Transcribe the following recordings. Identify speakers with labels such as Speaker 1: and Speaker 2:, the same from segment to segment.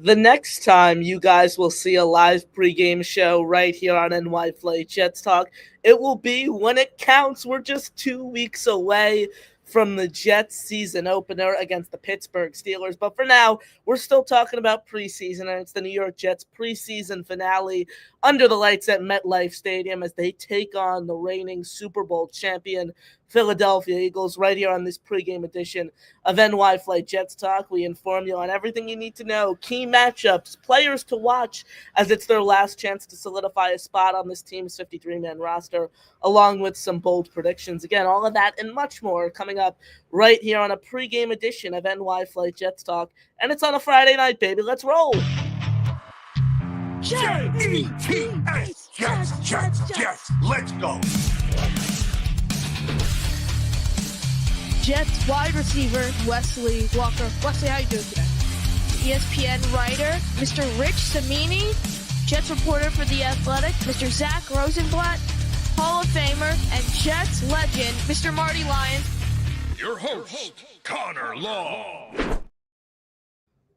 Speaker 1: the next time you guys will see a live pregame show right here on NY Flight Jets Talk, it will be when it counts. We're just 2 weeks away from the Jets season opener against the Pittsburgh Steelers. But for now, we're still talking about preseason, and it's the New York Jets preseason finale under the lights at MetLife Stadium as they take on the reigning Super Bowl champion Philadelphia Eagles right here on this pregame edition of NY Flight Jets Talk. We inform you on everything you need to know, key matchups, players to watch as it's their last chance to solidify a spot on this team's 53-man roster, along with some bold predictions. Again, all of that and much more coming up right here on a pregame edition of NY Flight Jets Talk. And it's on a Friday night, baby. Let's roll.
Speaker 2: Jets, Jets, let's go.
Speaker 3: Jets wide receiver Wesley Walker. Wesley, how you doing today? ESPN writer Mr. Rich Cimini, Jets reporter for The Athletic, Mr. Zach Rosenblatt, Hall of Famer and Jets legend Mr. Marty Lyons.
Speaker 2: Your host, Connor Law.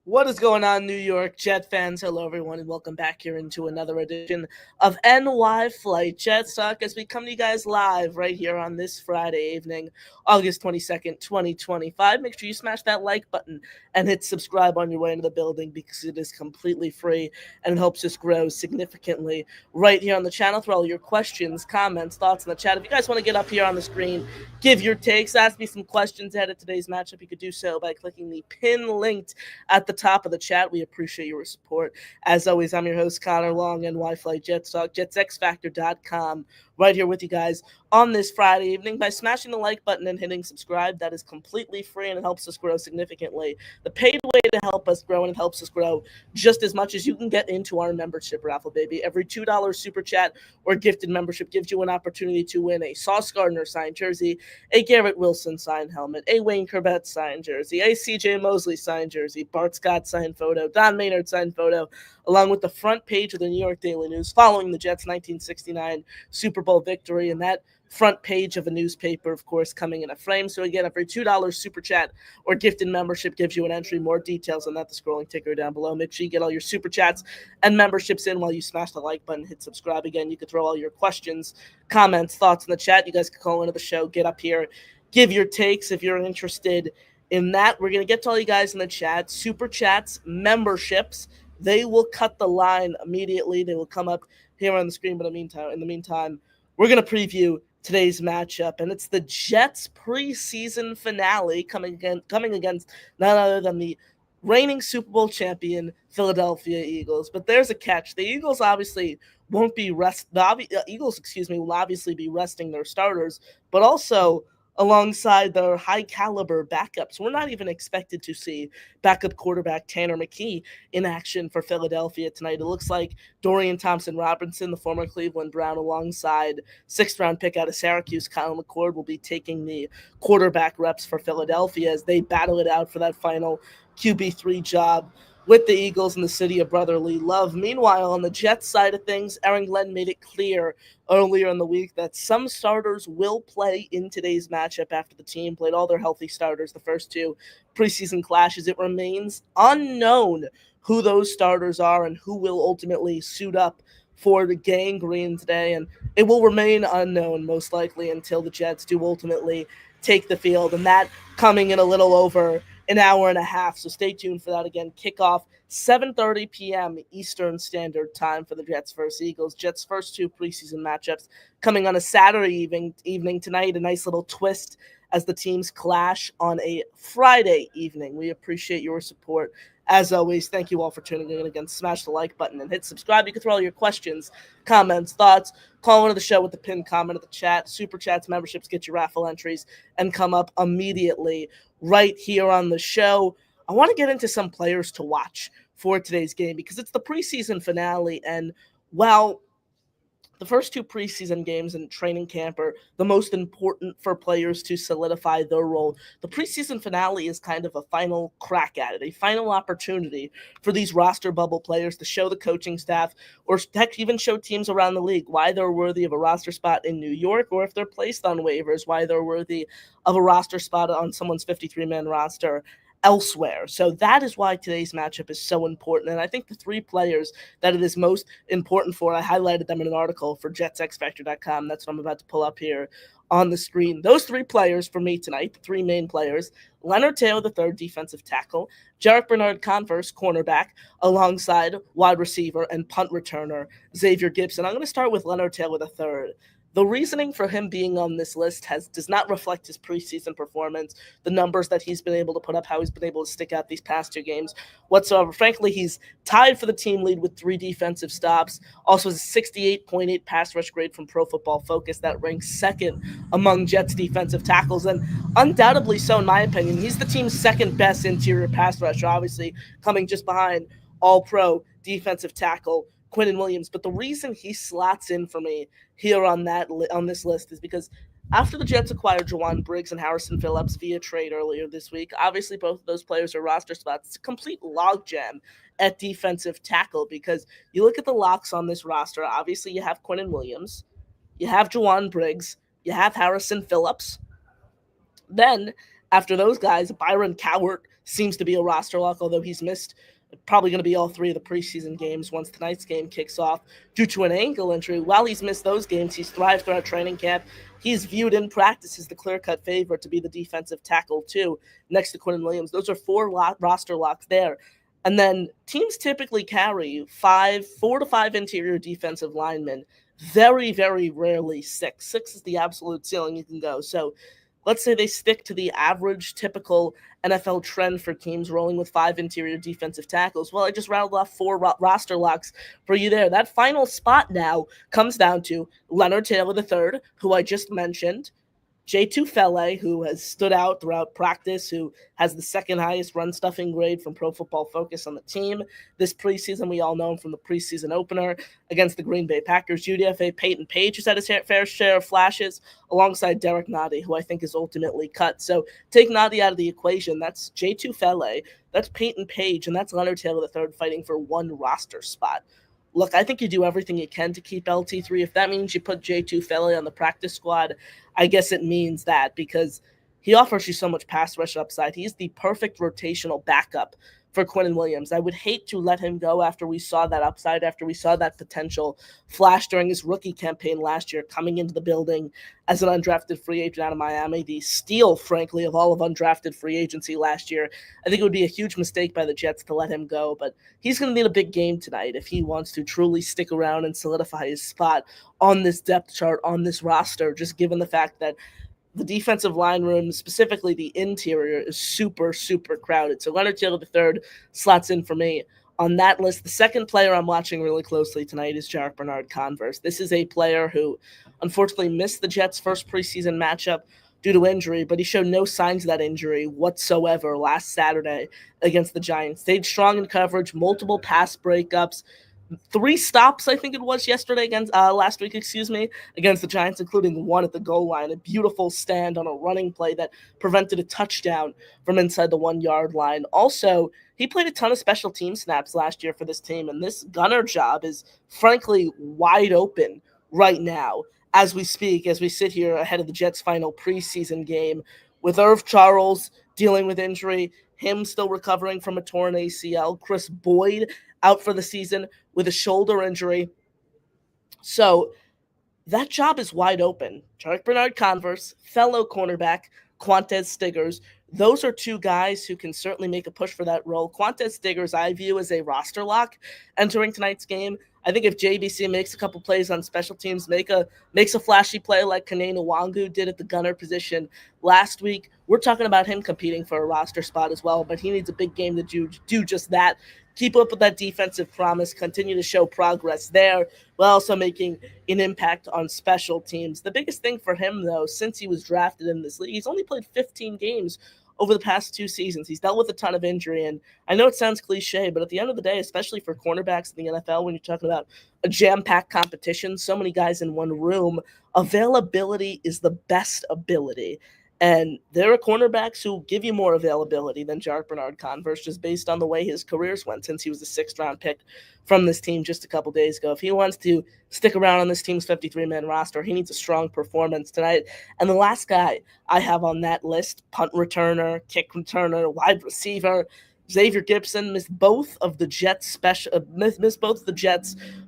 Speaker 1: What is going on, New York Jet fans? Hello, everyone, and welcome back here into another edition of NY Flight Jets Talk as we come to you guys live right here on this Friday evening, August 22nd, 2025. Make sure you smash that like button and hit subscribe on your way into the building because it is completely free and it helps us grow significantly right here on the channel. Throw all your questions, comments, thoughts in the chat. If you guys want to get up here on the screen, give your takes, ask me some questions ahead of today's matchup, you could do so by clicking the pin linked at the top of the chat. We appreciate your support. As always, I'm your host, Connor Long, NY Flight Jets Talk, JetsXFactor.com, right here with you guys on this Friday evening. By smashing the like button and hitting subscribe, that is completely free and it helps us grow significantly. The paid way to help us grow, and it helps us grow just as much as you can get into our membership raffle, baby. Every $2 super chat or gifted membership gives you an opportunity to win a Sauce Gardner signed jersey, a Garrett Wilson signed helmet, a Wayne Corbett signed jersey, a CJ Mosley signed jersey, Bart Scott signed photo, Don Maynard signed photo, along with the front page of the New York Daily News following the Jets' 1969 Super Bowl victory, and that front page of a newspaper, of course, coming in a frame. So again, every $2 super chat or gifted membership gives you an entry. More details on that, the scrolling ticker down below. Make sure you get all your super chats and memberships in while you smash the like button, hit subscribe. Again, you can throw all your questions, comments, thoughts in the chat. You guys can call into the show, get up here, give your takes if you're interested in that. We're going to get to all you guys in the chat. Super chats, memberships, they will cut the line immediately. They will come up here on the screen. But in the meantime, we're going to preview today's matchup, and it's the Jets preseason finale coming against none other than the reigning Super Bowl champion Philadelphia Eagles. But there's a catch. The Eagles obviously won't be will obviously be resting their starters, but also alongside their high caliber backups. We're not even expected to see backup quarterback Tanner McKee in action for Philadelphia tonight. It looks like Dorian Thompson-Robinson, the former Cleveland Brown, alongside sixth-round pick out of Syracuse, Kyle McCord, will be taking the quarterback reps for Philadelphia as they battle it out for that final QB3 job with the Eagles in the city of brotherly love. Meanwhile, on the Jets side of things, Aaron Glenn made it clear earlier in the week that some starters will play in today's matchup after the team played all their healthy starters the first two preseason clashes. It remains unknown who those starters are and who will ultimately suit up for the Gang Green today, and it will remain unknown most likely until the Jets do ultimately take the field, and that coming in a little over an hour and a half. So stay tuned for that. Again, kickoff 7:30 p.m. Eastern Standard Time for the Jets versus Eagles. Jets' first two preseason matchups coming on a Saturday evening tonight. A nice little twist as the teams clash on a Friday evening. We appreciate your support. As always, thank you all for tuning in. Again, smash the like button and hit subscribe. You can throw all your questions, comments, thoughts, call into the show with the pinned comment at the chat. Super chats, memberships, get your raffle entries, and come up immediately right here on the show. I want to get into some players to watch for today's game because it's the preseason finale, and while the first two preseason games in training camp are the most important for players to solidify their role, the preseason finale is kind of a final crack at it, a final opportunity for these roster bubble players to show the coaching staff, or heck, even show teams around the league why they're worthy of a roster spot in New York, or if they're placed on waivers, why they're worthy of a roster spot on someone's 53-man roster elsewhere. So that is why today's matchup is so important. And I think the three players that it is most important for, I highlighted them in an article for JetsXFactor.com. That's what I'm about to pull up here on the screen. Those three players for me tonight, the three main players: Leonard Taylor, the third defensive tackle; Jarek Bernard-Converse, cornerback, alongside wide receiver and punt returner Xavier Gipson. I'm going to start with Leonard Taylor, the third. The reasoning for him being on this list does not reflect his preseason performance, the numbers that he's been able to put up, how he's been able to stick out these past two games whatsoever. Frankly, he's tied for the team lead with 3 defensive stops, also has a 68.8 pass rush grade from Pro Football Focus that ranks second among Jets defensive tackles, and undoubtedly so in my opinion. He's the team's second best interior pass rusher, obviously coming just behind All-Pro defensive tackle Quinnen Williams. But the reason he slots in for me here on this list is because after the Jets acquired Juwan Briggs and Harrison Phillips via trade earlier this week, obviously both of those players are roster spots. It's a complete logjam at defensive tackle because you look at the locks on this roster. Obviously, you have Quinnen Williams, you have Juwan Briggs, you have Harrison Phillips. Then, after those guys, Byron Cowart seems to be a roster lock, although he's missed probably going to be all 3 of the preseason games once tonight's game kicks off due to an ankle injury. While he's missed those games, he's thrived throughout training camp. He's viewed in practice as the clear-cut favorite to be the defensive tackle, too, next to Quinnen Williams. Those are 4 roster locks there. And then teams typically carry 4 to 5 interior defensive linemen. Very, very rarely 6. 6 is the absolute ceiling you can go. So let's say they stick to the average, typical NFL trend for teams rolling with 5 interior defensive tackles. Well, I just rattled off 4 roster locks for you there. That final spot now comes down to Leonard Taylor III, who I just mentioned, J2 Fele, who has stood out throughout practice, who has the second highest run stuffing grade from Pro Football Focus on the team this preseason. We all know him from the preseason opener against the Green Bay Packers. UDFA Peyton Page, who's had his fair share of flashes, alongside Derek Noddy, who I think is ultimately cut. So take Noddy out of the equation. That's J2 Fele, that's Peyton Page, and that's Leonard Taylor III fighting for 1 roster spot. Look, I think you do everything you can to keep LT3. If that means you put J2 Fele on the practice squad, I guess it means that, because he offers you so much pass rush upside. He's the perfect rotational backup for Quinnen Williams. I would hate to let him go after we saw that upside, after we saw that potential flash during his rookie campaign last year, coming into the building as an undrafted free agent out of Miami, the steal, frankly, of all of undrafted free agency last year. I think it would be a huge mistake by the Jets to let him go, but he's going to need a big game tonight if he wants to truly stick around and solidify his spot on this depth chart, on this roster, just given the fact that the defensive line room, specifically the interior, is super, super crowded. So Leonard Taylor III slots in for me on that list. The second player I'm watching really closely tonight is Jarek Bernard-Converse. This is a player who unfortunately missed the Jets' first preseason matchup due to injury, but he showed no signs of that injury whatsoever last Saturday against the Giants. Stayed strong in coverage, multiple pass breakups, 3 stops, I think it was last week, against the Giants, including 1 at the goal line. A beautiful stand on a running play that prevented a touchdown from inside the 1-yard line. Also, he played a ton of special team snaps last year for this team, and this gunner job is frankly wide open right now as we speak, as we sit here ahead of the Jets' final preseason game, with Irv Charles dealing with injury, him still recovering from a torn ACL, Chris Boyd out for the season with a shoulder injury. So that job is wide open. Jarek Bernard-Converse, fellow cornerback, Quantez Stiggers. Those are 2 guys who can certainly make a push for that role. Quantez Stiggers I view as a roster lock entering tonight's game. I think if JBC makes a couple plays on special teams, makes a flashy play like Kane Nwangu did at the gunner position last week, we're talking about him competing for a roster spot as well, but he needs a big game to do just that. Keep up with that defensive promise, continue to show progress there, while also making an impact on special teams. The biggest thing for him, though, since he was drafted in this league, he's only played 15 games over the past 2 seasons. He's dealt with a ton of injury, and I know it sounds cliche, but at the end of the day, especially for cornerbacks in the NFL, when you're talking about a jam-packed competition, so many guys in one room, availability is the best ability. And there are cornerbacks who give you more availability than Jarek Bernard-Converse just based on the way his careers went since he was a sixth-round pick from this team just a couple days ago. If he wants to stick around on this team's 53-man roster, he needs a strong performance tonight. And the last guy I have on that list, punt returner, kick returner, wide receiver, Xavier Gipson missed both of the Jets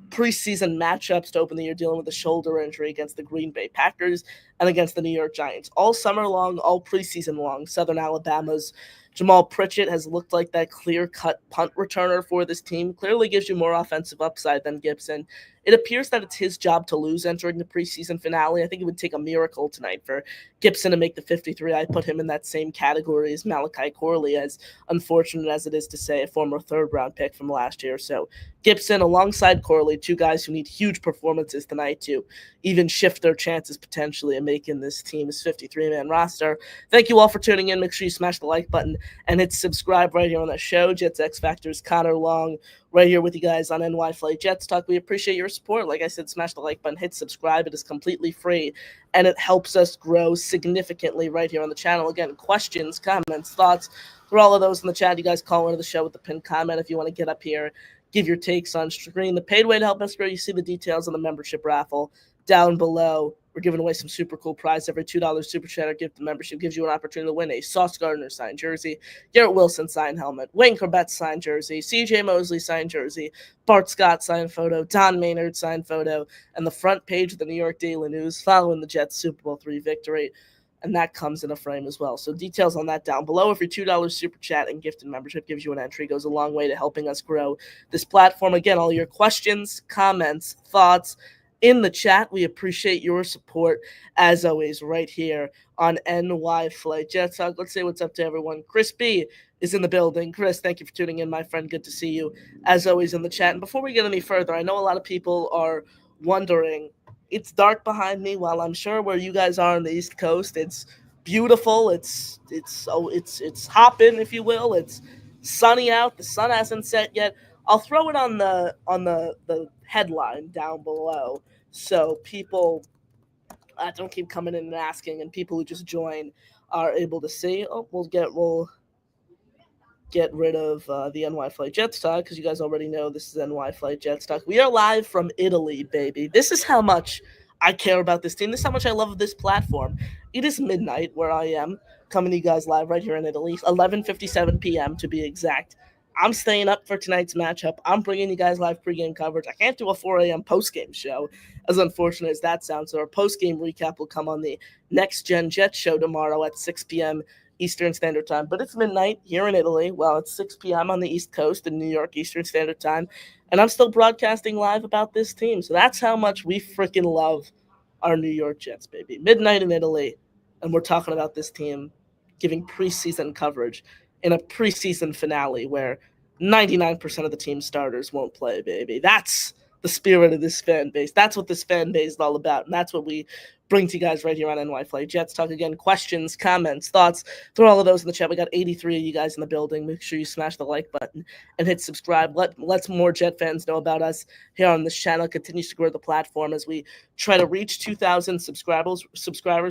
Speaker 1: preseason matchups to open the year, dealing with a shoulder injury against the Green Bay Packers and against the New York Giants. All summer long, all preseason long, Southern Alabama's Jamal Pritchett has looked like that clear-cut punt returner for this team. Clearly gives you more offensive upside than Gipson. It appears that it's his job to lose entering the preseason finale. I think it would take a miracle tonight for Gipson to make the 53. I put him in that same category as Malachi Corley, as unfortunate as it is to say, a former third-round pick from last year. So Gipson alongside Corley, two guys who need huge performances tonight to even shift their chances potentially of making this team's 53-man roster. Thank you all for tuning in. Make sure you smash the like button and hit subscribe right here on the show. Jets X Factor's Connor Long right here with you guys on NY Flight Jets Talk. We appreciate your support. Like I said, smash the like button, hit subscribe. It is completely free, and it helps us grow significantly right here on the channel. Again, questions, comments, thoughts, throw all of those in the chat. You guys call into the show with the pinned comment if you want to get up here, give your takes on screen. The paid way to help us grow, you see the details on the membership raffle down below. We're giving away some super cool prize. Every $2 super chat or gift membership gives you an opportunity to win a Sauce Gardner signed jersey, Garrett Wilson signed helmet, Wayne Corbett signed jersey, CJ Mosley signed jersey, Bart Scott signed photo, Don Maynard signed photo, and the front page of the New York Daily News following the Jets Super Bowl III victory. And that comes in a frame as well. So details on that down below. If your $2 super chat and gifted membership gives you an entry, goes a long way to helping us grow this platform. Again, all your questions, comments, thoughts in the chat. We appreciate your support, as always, right here on NY Flight Jets Talk. Let's say what's up to everyone. Chris B is in the building. Chris, thank you for tuning in, my friend. Good to see you, as always, in the chat. And before we get any further, I know a lot of people are wondering, it's dark behind me. While I'm sure where you guys are on the East Coast, it's beautiful. It's hopping, if you will. It's sunny out. The sun hasn't set yet. I'll throw it on the headline down below, so people don't keep coming in and asking, and people who just join are able to see. Oh, we'll get rid of the NY Flight Jets Talk, because you guys already know this is NY Flight Jets Talk. We are live from Italy, baby. This is how much I care about this team. This is how much I love this platform. It is midnight where I am, coming to you guys live right here in Italy, 11:57 p.m. to be exact. I'm staying up for tonight's matchup. I'm bringing you guys live pregame coverage. I can't do a 4 a.m. postgame show, as unfortunate as that sounds. So our postgame recap will come on the Next Gen Jets show tomorrow at 6 p.m. Eastern Standard Time. But it's midnight here in Italy. Well, it's 6 p.m. on the East Coast in New York Eastern Standard Time. And I'm still broadcasting live about this team. So that's how much we freaking love our New York Jets, baby. Midnight in Italy. And we're talking about this team giving preseason coverage in a preseason finale where 99% of the team starters won't play, baby. That's the spirit of this fan base. That's what this fan base is all about, and that's what we bring to you guys right here on NY Flight Jets Talk. Again, questions, comments, thoughts, throw all of those in the chat. We got 83 of you guys in the building. Make sure you smash the like button and hit subscribe. Let more Jet fans know about us here on this channel. Continues to grow the platform as we try to reach 2,000 subscribers.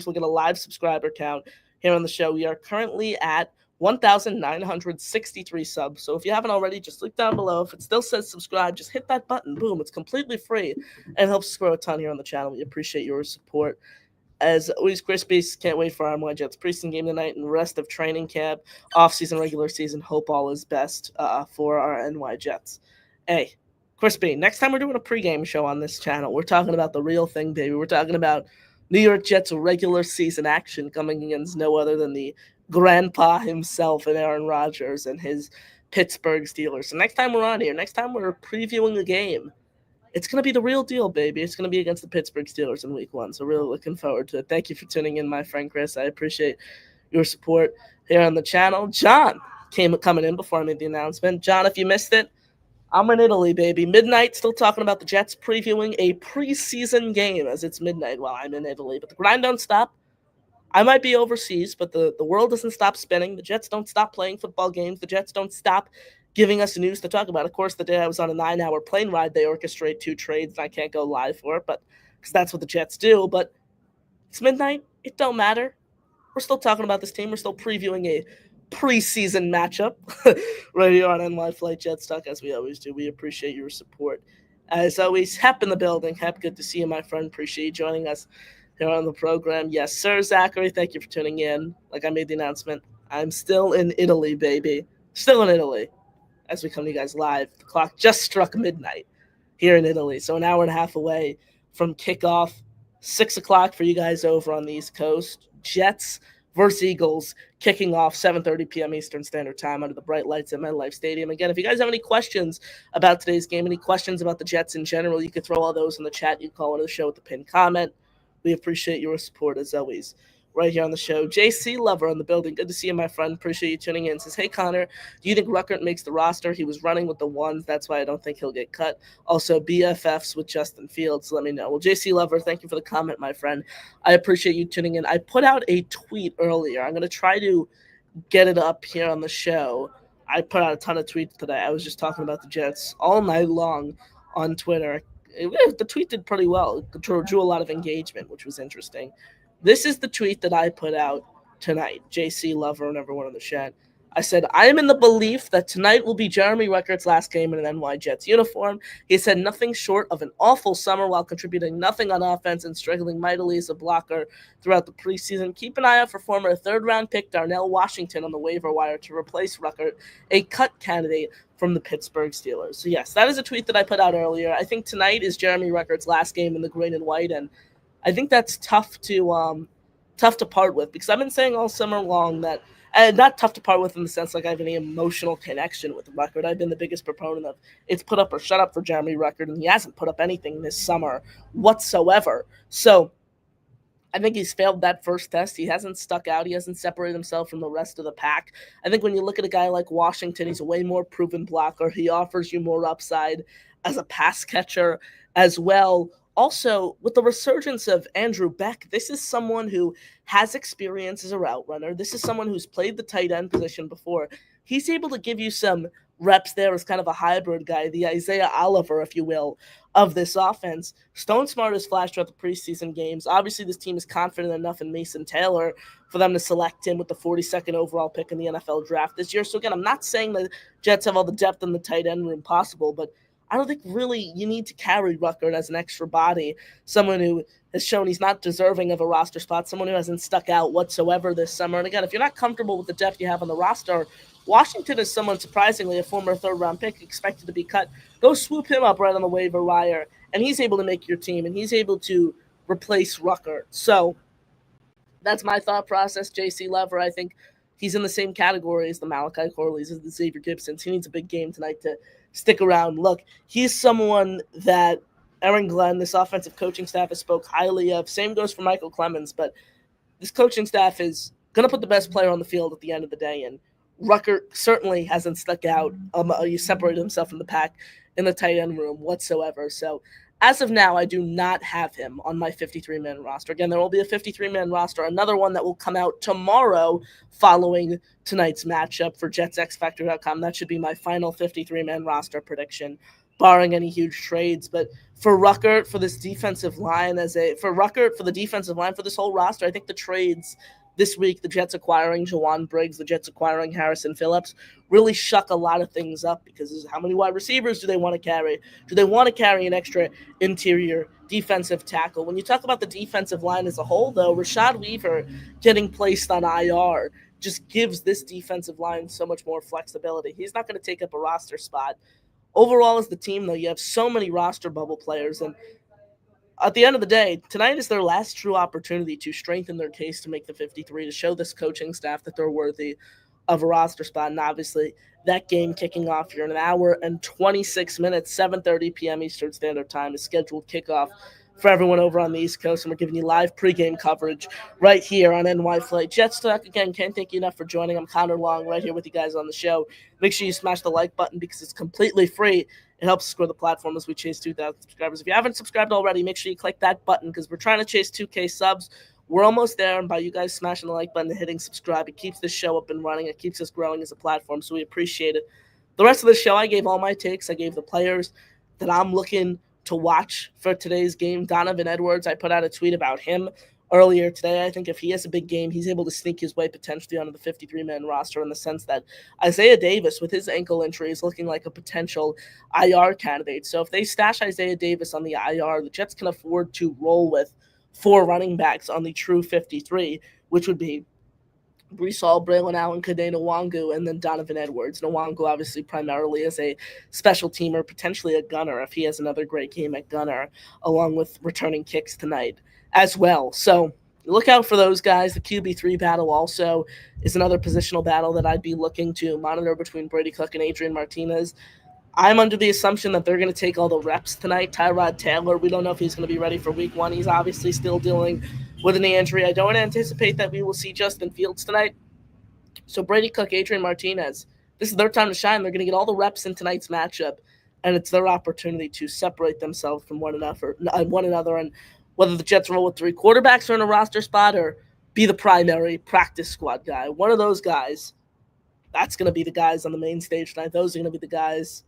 Speaker 1: We'll get a live subscriber count here on the show. We are currently at 1,963 subs. So if you haven't already, just look down below. If it still says subscribe, just hit that button. Boom. It's completely free and helps us grow a ton here on the channel. We appreciate your support. As always, Chris Beast, can't wait for our NY Jets preseason game tonight and rest of training camp, off-season, regular season. Hope all is best for our NY Jets. Hey, Chris B, next time we're doing a pregame show on this channel, we're talking about the real thing, baby. We're talking about New York Jets regular season action coming against no other than the grandpa himself and Aaron Rodgers and his Pittsburgh Steelers. So next time we're on here, next time we're previewing the game, it's going to be the real deal, baby. It's going to be against the Pittsburgh Steelers in week 1. So really looking forward to it. Thank you for tuning in, my friend Chris. I appreciate your support here on the channel. John coming in before I made the announcement. John, if you missed it, I'm in Italy, baby. Midnight, still talking about the Jets previewing a preseason game as it's midnight while I'm in Italy. But the grind don't stop. I might be overseas, but the world doesn't stop spinning. The Jets don't stop playing football games. The Jets don't stop giving us news to talk about. Of course, the day I was on a 9-hour plane ride, they orchestrate 2 trades, and I can't go live for it, but because that's what the Jets do. But it's midnight. It don't matter. we're still talking about this team. We're still previewing a preseason matchup right here on NY Flight Jets Talk, as we always do. We appreciate your support. As always, Hep in the building. Hep, good to see you, my friend. Appreciate you joining us here on the program. Yes, sir, Zachary. Thank you for tuning in. Like I made the announcement, I'm still in Italy, baby. Still in Italy as we come to you guys live. The clock just struck midnight here in Italy, so an hour and a half away from kickoff. 6 o'clock for you guys over on the East Coast. Jets versus Eagles kicking off 7:30 p.m. Eastern Standard Time under the bright lights at MetLife Stadium. Again, if you guys have any questions about today's game, any questions about the Jets in general, you can throw all those in the chat. You can call into the show with the pinned comment. We appreciate your support as always. Right here on the show, JC Lover in the building. Good to see you, my friend. Appreciate you tuning in. Says, hey, Connor, do you think Ruckert makes the roster? He was running with the ones. That's why I don't think he'll get cut. Also, BFFs with Justin Fields. Let me know. Well, JC Lover, thank you for the comment, my friend. I appreciate you tuning in. I put out a tweet earlier. I'm going to try to get it up here on the show. I put out a ton of tweets today. I was just talking about the Jets all night long on Twitter. The tweet did pretty well. It drew a lot of engagement, which was interesting. This is the tweet that I put out tonight. JC Lover and everyone in the chat. I said, I am in the belief that tonight will be Jeremy Ruckert's last game in an NY Jets uniform. He said nothing short of an awful summer while contributing nothing on offense and struggling mightily as a blocker throughout the preseason. Keep an eye out for former third-round pick Darnell Washington on the waiver wire to replace Ruckert, a cut candidate from the Pittsburgh Steelers. So yes, that is a tweet that I put out earlier. I think tonight is Jeremy Ruckert's last game in the green and white, and I think that's tough to part with, because I've been saying all summer long that, and not tough to part with in the sense like I have any emotional connection with Ruckert. I've been the biggest proponent of it's put up or shut up for Jeremy Ruckert, and he hasn't put up anything this summer whatsoever. So I think he's failed that first test. He hasn't stuck out. He hasn't separated himself from the rest of the pack. I think when you look at a guy like Washington, he's a way more proven blocker. He offers you more upside as a pass catcher as well. Also, with the resurgence of Andrew Beck, this is someone who has experience as a route runner. This is someone who's played the tight end position before. He's able to give you some reps there as kind of a hybrid guy, the Isaiah Oliver, if you will, of this offense. Stone Smart has flashed throughout the preseason games. Obviously, this team is confident enough in Mason Taylor for them to select him with the 42nd overall pick in the NFL draft this year. So again, I'm not saying the Jets have all the depth in the tight end room possible, but I don't think really you need to carry Ruckert as an extra body, someone who has shown he's not deserving of a roster spot, someone who hasn't stuck out whatsoever this summer. And again, if you're not comfortable with the depth you have on the roster, Washington is someone, surprisingly, a former third-round pick expected to be cut. Go swoop him up right on the waiver wire, and he's able to make your team, and he's able to replace Ruckert. So that's my thought process. JC Lover, I think he's in the same category as the Malachi Corleys, as the Xavier Gibsons. He needs a big game tonight to stick around. Look, he's someone that Aaron Glenn, this offensive coaching staff, has spoke highly of. Same goes for Michael Clemens, but this coaching staff is going to put the best player on the field at the end of the day, and Ruckert certainly hasn't stuck out. He separated himself from the pack in the tight end room whatsoever. So as of now, I do not have him on my 53-man roster. Again, there will be a 53-man roster, another one that will come out tomorrow following tonight's matchup for JetsXFactor.com. That should be my final 53-man roster prediction, barring any huge trades. But for Ruckert, for this defensive line, for the defensive line, for this whole roster, I think the trades this week, the Jets acquiring Jawan Briggs, the Jets acquiring Harrison Phillips, really shuck a lot of things up, because how many wide receivers do they want to carry? Do they want to carry an extra interior defensive tackle? When you talk about the defensive line as a whole, though, Rashad Weaver getting placed on IR just gives this defensive line so much more flexibility. He's not going to take up a roster spot. Overall, as the team, though, you have so many roster bubble players, and at the end of the day, tonight is their last true opportunity to strengthen their case to make the 53, to show this coaching staff that they're worthy of a roster spot. And obviously, that game kicking off here in an hour and 26 minutes, 7:30 p.m. Eastern Standard Time, is scheduled kickoff for everyone over on the East Coast. And we're giving you live pregame coverage right here on NY Flight Jets Talk. Again, can't thank you enough for joining. I'm Connor Long, right here with you guys on the show. Make sure you smash the like button, because it's completely free. It helps us grow the platform as we chase 2,000 subscribers. If you haven't subscribed already, make sure you click that button, because we're trying to chase 2K subs. We're almost there, and by you guys smashing the like button and hitting subscribe, it keeps this show up and running. It keeps us growing as a platform, so we appreciate it. The rest of the show, I gave all my takes. I gave the players that I'm looking to watch for today's game. Donovan Edwards, I put out a tweet about him earlier today. I think if he has a big game, he's able to sneak his way potentially onto the 53-man roster in the sense that Isaiah Davis, with his ankle injury, is looking like a potential IR candidate. So if they stash Isaiah Davis on the IR, the Jets can afford to roll with 4 running backs on the true 53, which would be Brees Hall, Braylon Allen, Kadena Nwangu, and then Donovan Edwards. Nwangu obviously primarily as a special teamer, potentially a gunner if he has another great game at gunner, along with returning kicks tonight as well. So look out for those guys. The QB3 battle also is another positional battle that I'd be looking to monitor between Brady Cook and Adrian Martinez. I'm under the assumption that they're going to take all the reps tonight. Tyrod Taylor, we don't know if he's going to be ready for week 1. He's obviously still dealing with a knee injury. I don't anticipate that we will see Justin Fields tonight. So Brady Cook, Adrian Martinez, this is their time to shine. They're going to get all the reps in tonight's matchup, and it's their opportunity to separate themselves from one another. And whether the Jets roll with 3 quarterbacks or in a roster spot or be the primary practice squad guy, one of those guys, that's going to be the guys on the main stage tonight. Those are going to be the guys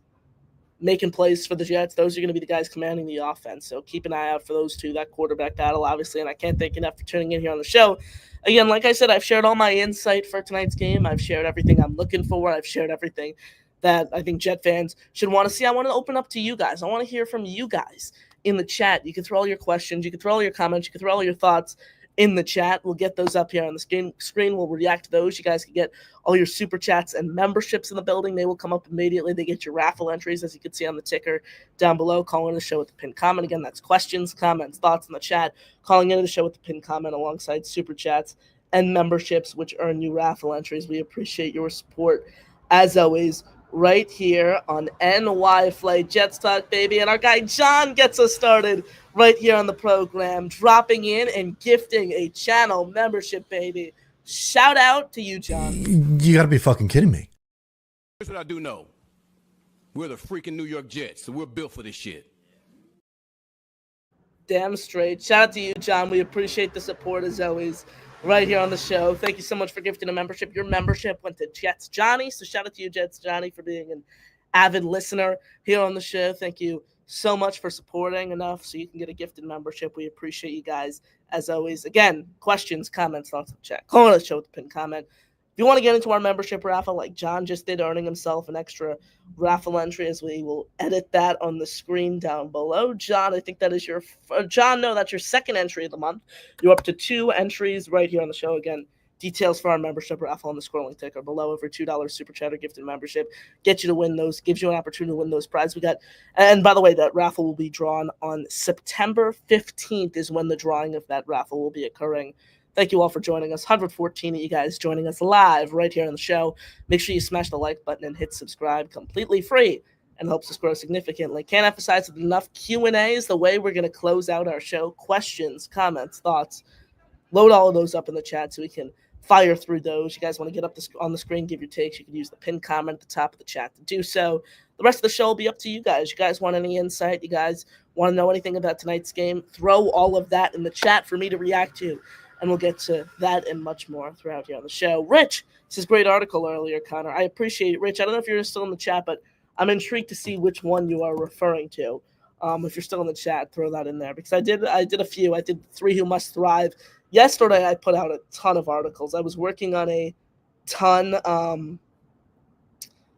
Speaker 1: making plays for the Jets. Those are going to be the guys commanding the offense. So keep an eye out for those two, that quarterback battle, obviously. And I can't thank you enough for tuning in here on the show. Again, like I said, I've shared all my insight for tonight's game. I've shared everything I'm looking for. I've shared everything that I think Jet fans should want to see. I want to open up to you guys. I want to hear from you guys in the chat. You can throw all your questions. You can throw all your comments. You can throw all your thoughts in the chat. We'll get those up here on the screen. We'll react to those. You guys can get all your super chats and memberships in the building. They will come up immediately. They get your raffle entries, as you can see on the ticker down below. Calling the show with the pinned comment. Again, that's questions, comments, thoughts in the chat. Calling into the show with the pinned comment alongside super chats and memberships, which earn you raffle entries. We appreciate your support, as always, right here on NY Flight Jets Talk, baby. And our guy John gets us started right here on the program, dropping in and gifting a channel membership, baby. Shout out to you, John.
Speaker 4: You gotta be fucking kidding me.
Speaker 2: Here's what I do know. We're the freaking New York Jets, so we're built for this shit.
Speaker 1: Damn straight. Shout out to you, John. We appreciate the support, as always, right here on the show. Thank you so much for gifting a membership. Your membership went to Jets Johnny, so shout out to you, Jets Johnny, for being an avid listener here on the show. Thank you so much for supporting enough so you can get a gifted membership. We appreciate you guys, as always. Again, questions, comments, thoughts in the chat. Call on the show with the pinned comment. If you want to get into our membership raffle like John just did, earning himself an extra raffle entry, as we will edit that on the screen down below. John, I think that is your John, no, that's your second entry of the month. You're up to 2 entries right here on the show. Again, details for our membership raffle on the scrolling ticker below. Over $2 super chat or gifted membership get you to win those, gives you an opportunity to win those prizes we got. And by the way, that raffle will be drawn on September 15th is when the drawing of that raffle will be occurring. Thank you all for joining us. 114 of you guys joining us live right here on the show. Make sure you smash the like button and hit subscribe, completely free, and helps us grow significantly. Can't emphasize it enough. Q&A is the way we're going to close out our show. Questions, comments, thoughts. Load all of those up in the chat so we can fire through those. You guys want to get up on the screen, give your takes. You can use the pinned comment at the top of the chat to do so. The rest of the show will be up to you guys. You guys want any insight? You guys want to know anything about tonight's game? Throw all of that in the chat for me to react to. And we'll get to that and much more throughout here on the show. Rich, this is a great article earlier, Connor. I appreciate it. Rich, I don't know if you're still in the chat, but I'm intrigued to see which one you are referring to. If you're still in the chat, throw that in there. Because I did a few. I did 3 Who Must Thrive. Yesterday, I put out a ton of articles. I was working on a ton.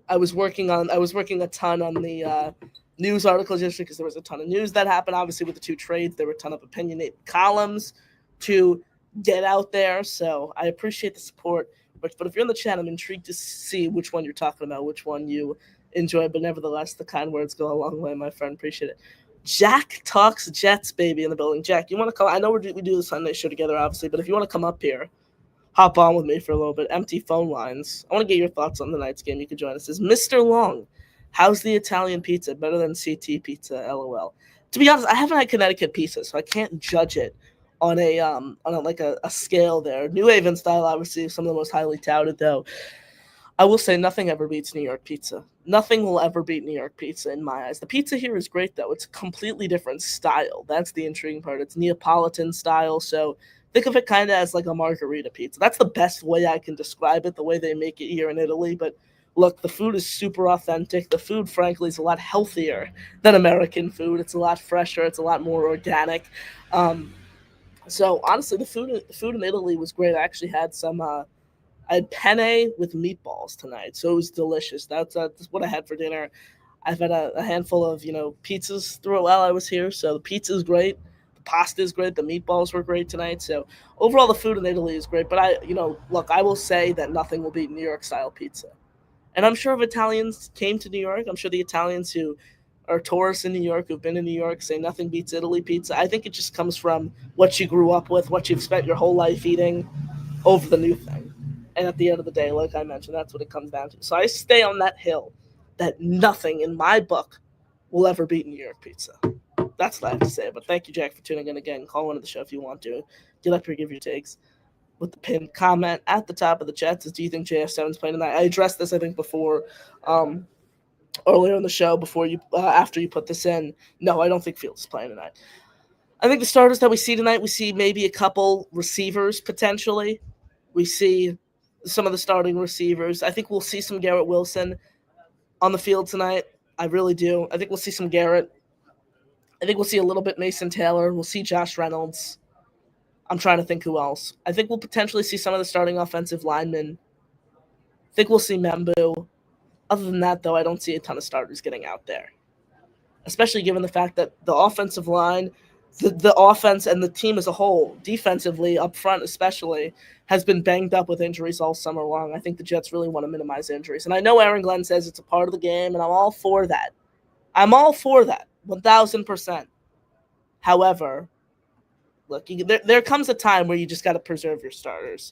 Speaker 1: I was working a ton on the news articles yesterday because there was a ton of news that happened. Obviously, with the 2 trades, there were a ton of opinionated columns to get out there, so I appreciate the support. But if you're in the chat, I'm intrigued to see which one you're talking about, which one you enjoy. But nevertheless, the kind words go a long way, my friend. Appreciate it. Jack Talks Jets, baby, in the building. Jack, you want to come? I know we do the Sunday show together, obviously, but if you want to come up here, hop on with me for a little bit. Empty phone lines. I want to get your thoughts on tonight's game. You can join us. It says, Mr. Long, how's the Italian pizza? Better than CT pizza, LOL. To be honest, I haven't had Connecticut pizza, so I can't judge it on a scale there. New Haven style, obviously, some of the most highly touted, though. I will say nothing ever beats New York pizza. Nothing will ever beat New York pizza in my eyes. The pizza here is great, though. It's a completely different style. That's the intriguing part. It's Neapolitan style, so think of it kind of as like a margarita pizza. That's the best way I can describe it, the way they make it here in Italy. But look, the food is super authentic. The food, frankly, is a lot healthier than American food. It's a lot fresher. It's a lot more organic. So honestly, the food in Italy was great. I actually had some. I had penne with meatballs tonight, so it was delicious. That's what I had for dinner. I've had a handful of pizzas throughout while I was here, so the pizza's great. The pasta is great. The meatballs were great tonight. So overall, the food in Italy is great. But look, I will say that nothing will beat New York style pizza. And I'm sure if Italians came to New York, I'm sure the Italians who are tourists in New York, who've been in New York, say nothing beats Italy pizza. I think it just comes from what you grew up with, what you've spent your whole life eating, over the new thing. And at the end of the day, like I mentioned, that's what it comes down to. So I stay on that hill that nothing in my book will ever beat New York pizza. That's what I have to say. But thank you, Jack, for tuning in again. Call into the show if you want to. Get up here, give your takes. With the pinned comment at the top of the chat says, do you think JF7's playing tonight? I addressed this, I think, before, earlier in the show, before you, after you put this in. No, I don't think Fields is playing tonight. I think the starters that we see tonight, we see maybe a couple receivers potentially. We see some of the starting receivers. I think we'll see some Garrett Wilson on the field tonight. I really do. I think we'll see some Garrett. I think we'll see a little bit Mason Taylor. We'll see Josh Reynolds. I'm trying to think who else. I think we'll potentially see some of the starting offensive linemen. I think we'll see Membu. Other than that, though, I don't see a ton of starters getting out there, especially given the fact that the offensive line, the offense and the team as a whole, defensively, up front especially, has been banged up with injuries all summer long. I think the Jets really want to minimize injuries. And I know Aaron Glenn says it's a part of the game, and I'm all for that. 1,000%. However, look, there comes a time where you just got to preserve your starters.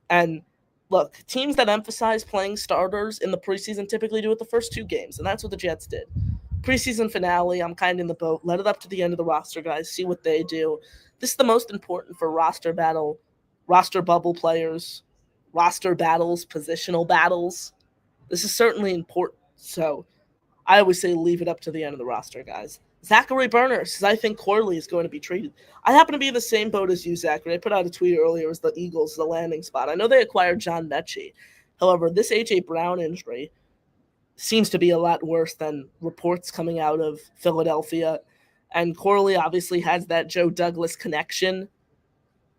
Speaker 1: And look, teams that emphasize playing starters in the preseason typically do it the first two games, and that's what the Jets did. Preseason finale, I'm kind of in the boat. Let it up to the end of the roster, guys. See what they do. This is the most important for roster bubble players, roster battles, positional battles. This is certainly important. So I always say leave it up to the end of the roster, guys. Zachary Berner says, I think Corley is going to be traded. I happen to be in the same boat as you, Zachary. I put out a tweet earlier as the Eagles, the landing spot. I know they acquired John Mechie. However, this A.J. Brown injury seems to be a lot worse than reports coming out of Philadelphia. And Corley obviously has that Joe Douglas connection.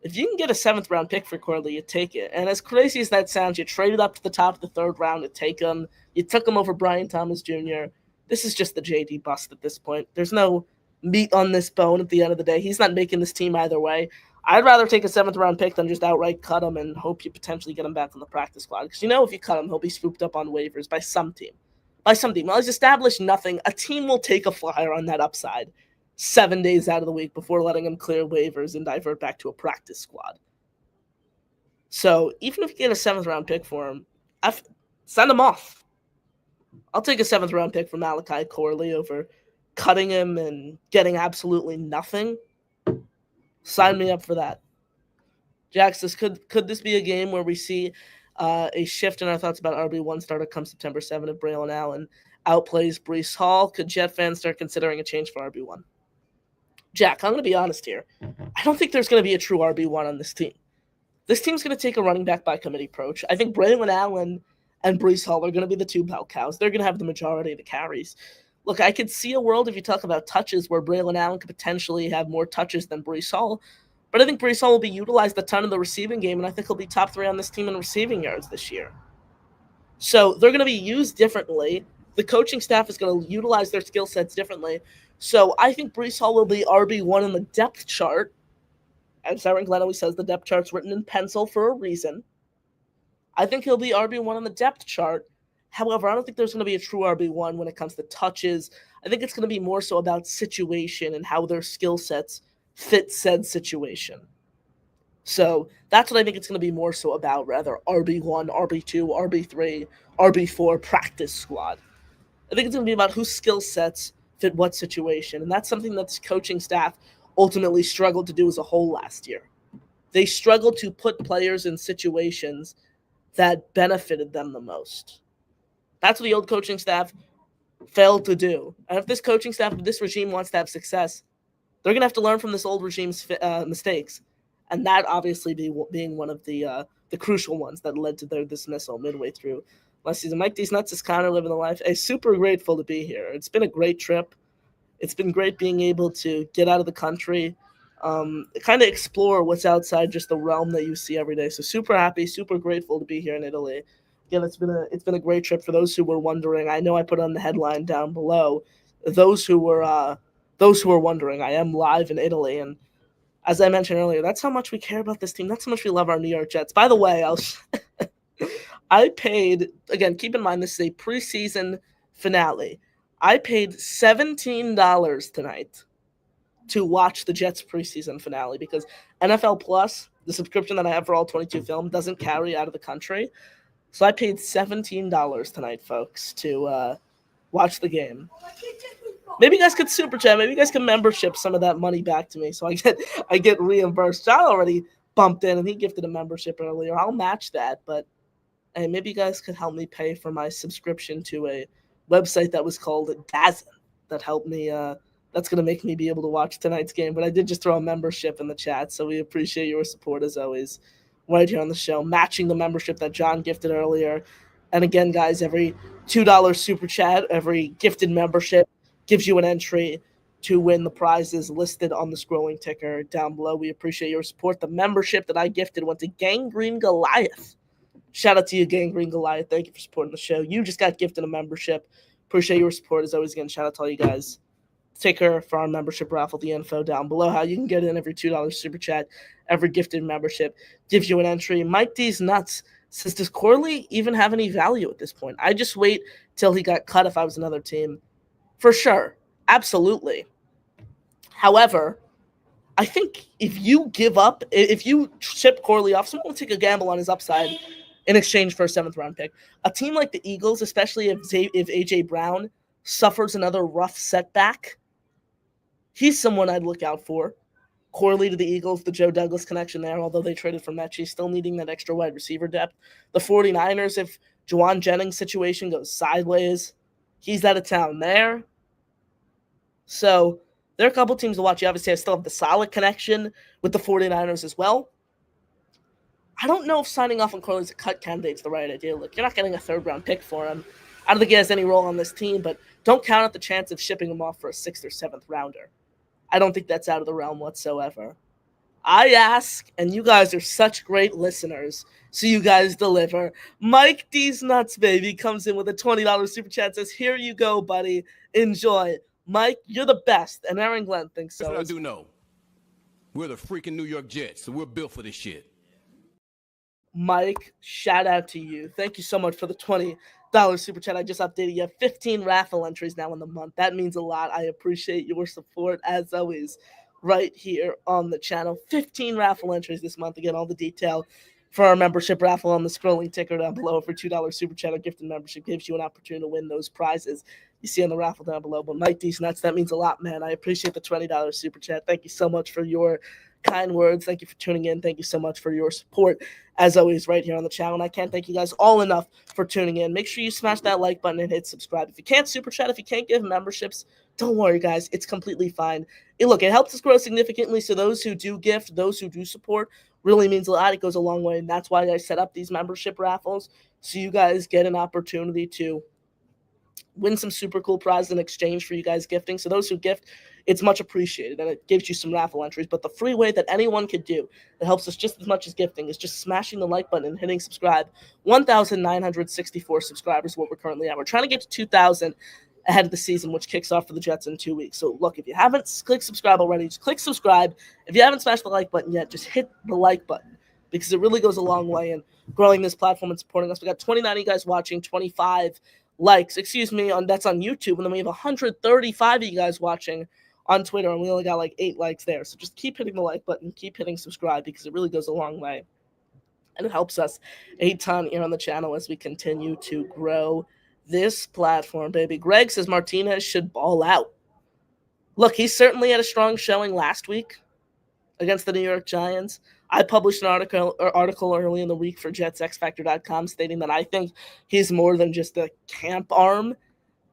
Speaker 1: If you can get a 7th-round pick for Corley, you take it. And as crazy as that sounds, you traded up to the top of the 3rd round to take him. You took him over Brian Thomas Jr. This is just the J.D. bust at this point. There's no meat on this bone at the end of the day. He's not making this team either way. I'd rather take a 7th-round pick than just outright cut him and hope you potentially get him back on the practice squad. Because if you cut him, he'll be swooped up on waivers by some team. Well, he's established nothing. A team will take a flyer on that upside 7 days out of the week before letting him clear waivers and divert back to a practice squad. So even if you get a 7th-round pick for him, send him off. I'll take a 7th-round pick for Malachi Corley over cutting him and getting absolutely nothing. Sign me up for that. Jack says, could this be a game where we see a shift in our thoughts about RB1 starter come September 7 if Braylon Allen outplays Breece Hall? Could Jet fans start considering a change for RB1? Jack, I'm going to be honest here. I don't think there's going to be a true RB1 on this team. This team's going to take a running back by committee approach. I think Braylon Allen and Breece Hall are going to be the two bell cows. They're going to have the majority of the carries. Look, I could see a world, if you talk about touches, where Braylon Allen could potentially have more touches than Breece Hall. But I think Breece Hall will be utilized a ton in the receiving game, and I think he'll be top 3 on this team in receiving yards this year. So they're going to be used differently. The coaching staff is going to utilize their skill sets differently. So I think Breece Hall will be RB1 in the depth chart. As Aaron Glenn always says, the depth chart's written in pencil for a reason. I think he'll be RB1 on the depth chart. However, I don't think there's going to be a true RB1 when it comes to touches. I think it's going to be more so about situation and how their skill sets fit said situation. So that's what I think it's going to be more so about, rather RB1, RB2, RB3, RB4 practice squad. I think it's going to be about whose skill sets fit what situation, and that's something that this coaching staff ultimately struggled to do as a whole last year. They struggled to put players in situations that benefited them the most. That's what the old coaching staff failed to do. And if this coaching staff, if this regime wants to have success, they're going to have to learn from this old regime's mistakes. And that obviously being one of the crucial ones that led to their dismissal midway through last season. Mike D's Nuts is kind of living the life. I'm super grateful to be here. It's been a great trip. It's been great being able to get out of the country, kind of explore what's outside just the realm that you see every day. So super happy, super grateful to be here in Italy. Again, it's been a great trip. For those who were wondering, I know I put on the headline down below. Those who were wondering, I am live in Italy, and as I mentioned earlier, that's how much we care about this team. That's how much we love our New York Jets. By the way, I paid, again, keep in mind this is a preseason finale. I paid $17 tonight to watch the Jets preseason finale because NFL Plus, the subscription that I have for all 22 film, doesn't carry out of the country. So I paid $17 tonight, folks, to watch the game. Maybe you guys could super chat. Maybe you guys can membership some of that money back to me, so I get reimbursed. John already bumped in and he gifted a membership earlier. I'll match that, but hey, maybe you guys could help me pay for my subscription to a website that was called DAZN that helped me. That's going to make me be able to watch tonight's game. But I did just throw a membership in the chat, so we appreciate your support as always right here on the show, matching the membership that John gifted earlier. And again, guys, every $2 super chat, every gifted membership gives you an entry to win the prizes listed on the scrolling ticker down below. We appreciate your support. The membership that I gifted went to Gangrene Goliath. Shout out to you, Gangrene Goliath. Thank you for supporting the show. You just got gifted a membership. Appreciate your support as always. Again, shout out to all you guys. Ticker for our membership raffle, the info down below. How you can get in every $2 super chat, every gifted membership gives you an entry. Mike D's Nuts says, does Corley even have any value at this point? I just wait till he got cut if I was another team. For sure. Absolutely. However, I think if you ship Corley off, someone will take a gamble on his upside in exchange for a 7th-round pick. A team like the Eagles, especially if A.J. Brown suffers another rough setback, he's someone I'd look out for. Corley to the Eagles, the Joe Douglas connection there, although they traded for Mechie, still needing that extra wide receiver depth. The 49ers, if Juwan Jennings' situation goes sideways, he's out of town there. So there are a couple teams to watch. Obviously, I still have the solid connection with the 49ers as well. I don't know if signing off on Corley as a cut candidate is the right idea. Look, you're not getting a 3rd-round pick for him. I don't think he has any role on this team, but don't count out the chance of shipping him off for a 6th or 7th rounder. I don't think that's out of the realm whatsoever. I ask, and you guys are such great listeners, so you guys deliver. Mike D's Nuts, baby, comes in with a $20 super chat, says, here you go, buddy. Enjoy. Mike, you're the best, and Aaron Glenn thinks so.
Speaker 2: That's what I do know. We're the freaking New York Jets, so we're built for this shit.
Speaker 1: Mike, shout out to you. Thank you so much for the $20 super chat. I just updated you. 15 raffle entries now in the month. That means a lot. I appreciate your support, as always, right here on the channel. 15 raffle entries this month. Again, all the detail for our membership raffle on the scrolling ticker down below. For $2 super chat or gifted membership gives you an opportunity to win those prizes you see on the raffle down below. But Mike D's Nuts, that means a lot, man. I appreciate the $20 super chat. Thank you so much for your kind words. Thank you for tuning in. Thank you so much for your support, as always, right here on the channel. And I can't thank you guys all enough for tuning in. Make sure you smash that like button and hit subscribe. If you can't super chat, if you can't give memberships, don't worry, guys. It's completely fine. Look, it helps us grow significantly, so those who do gift, those who do support, really means a lot. It goes a long way, and that's why I set up these membership raffles, so you guys get an opportunity to win some super cool prizes in exchange for you guys gifting. So those who gift, it's much appreciated, and it gives you some raffle entries. But the free way that anyone could do that helps us just as much as gifting is just smashing the like button and hitting subscribe. 1,964 subscribers is what we're currently at. We're trying to get to 2,000 ahead of the season, which kicks off for the Jets in 2 weeks. So look, if you haven't clicked subscribe already, just click subscribe. If you haven't smashed the like button yet, just hit the like button, because it really goes a long way in growing this platform and supporting us. We got 29 of you guys watching, 25 likes, that's on YouTube, and then we have 135 of you guys watching on Twitter, and we only got like 8 likes there. So just keep hitting the like button, keep hitting subscribe, because it really goes a long way, and it helps us a ton here on the channel as we continue to grow this platform, baby. Greg says Martinez should ball out. Look, he certainly had a strong showing last week against the New York Giants. I published an article early in the week for JetsXFactor.com stating that I think he's more than just a camp arm,